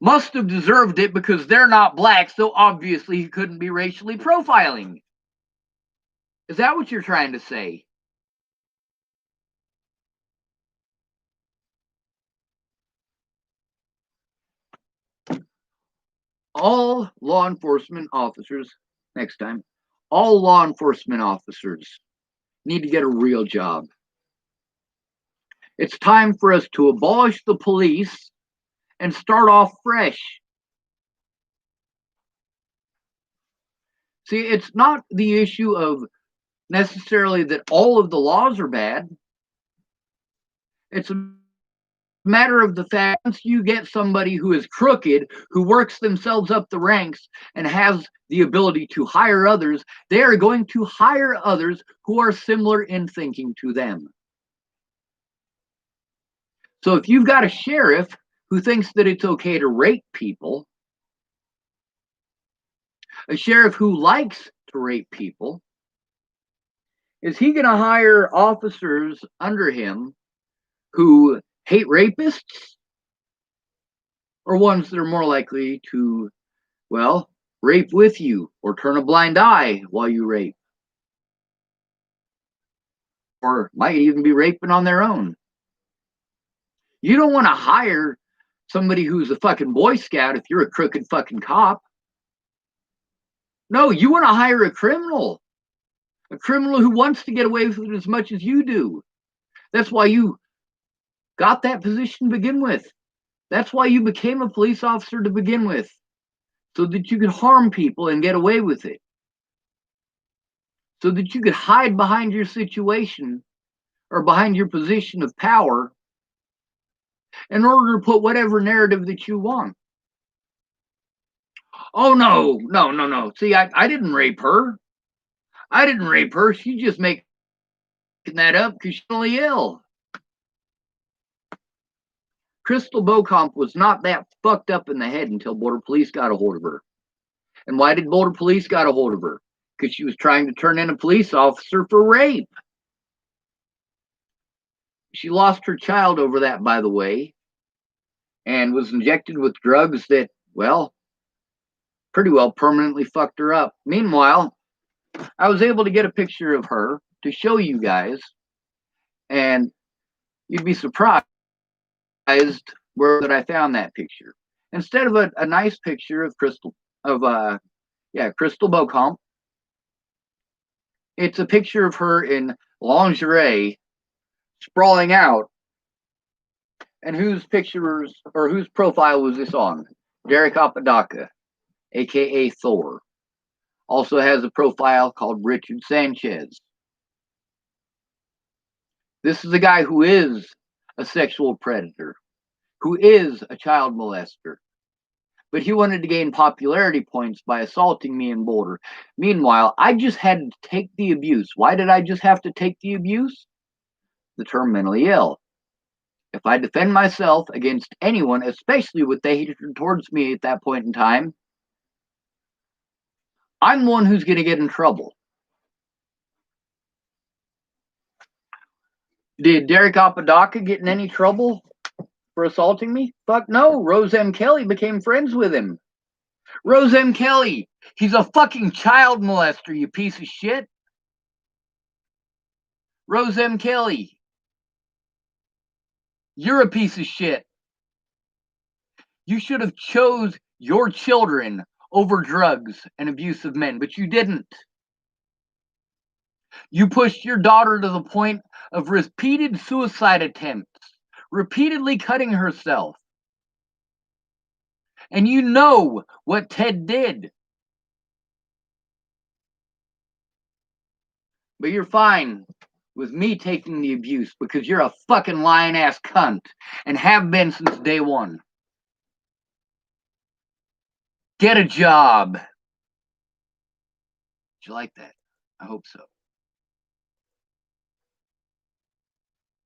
must have deserved it because they're not black, so obviously he couldn't be racially profiling? Is that what you're trying to say? All law enforcement officers, next time, all law enforcement officers need to get a real job. It's time for us to abolish the police and start off fresh. See, it's not the issue of necessarily that all of the laws are bad. It's a matter of the fact once you get somebody who is crooked, who works themselves up the ranks and has the ability to hire others, they are going to hire others who are similar in thinking to them. So if you've got a sheriff who thinks that it's okay to rape people, a sheriff who likes to rape people, is he going to hire officers under him who hate rapists, or ones that are more likely to, well, rape with you or turn a blind eye while you rape, or might even be raping on their own? You don't want to hire somebody who's a fucking Boy Scout if you're a crooked fucking cop. No, you want to hire a criminal who wants to get away with it as much as you do. That's why you got that position to begin with. That's why you became a police officer to begin with, so that you could harm people and get away with it, so that you could hide behind your situation or behind your position of power in order to put whatever narrative that you want. Oh, no. See, I didn't rape her. I didn't rape her. She's just making that up because she's only ill. Crystal Beauchamp was not that fucked up in the head until Border Police got a hold of her. And why did Border Police got a hold of her? Because she was trying to turn in a police officer for rape. She lost her child over that, by the way, and was injected with drugs that, well, pretty well permanently fucked her up. Meanwhile, I was able to get a picture of her to show you guys, and you'd be surprised where that I found that picture. Instead of a nice picture of Crystal Beauchamp, it's a picture of her in lingerie, sprawling out. And whose profile was this on? Derek Apodaca, aka Thor. Also has a profile called Richard Sanchez. This is a guy who is a sexual predator, who is a child molester. But he wanted to gain popularity points by assaulting me in Boulder. Meanwhile, I just had to take the abuse. Why did I just have to take the abuse? The term mentally ill. If I defend myself against anyone, especially with the hatred towards me at that point in time, I'm the one who's going to get in trouble. Did Derek Apodaca get in any trouble for assaulting me? Fuck no. Rose M. Kelly became friends with him. Rose M. Kelly, he's a fucking child molester, you piece of shit. Rose M. Kelly, you're a piece of shit. You should have chose your children over drugs and abusive men, but you didn't. You pushed your daughter to the point of repeated suicide attempts, repeatedly cutting herself. And you know what Ted did. But you're fine with me taking the abuse because you're a fucking lying ass cunt and have been since day one. Get a job. Did you like that? I hope so.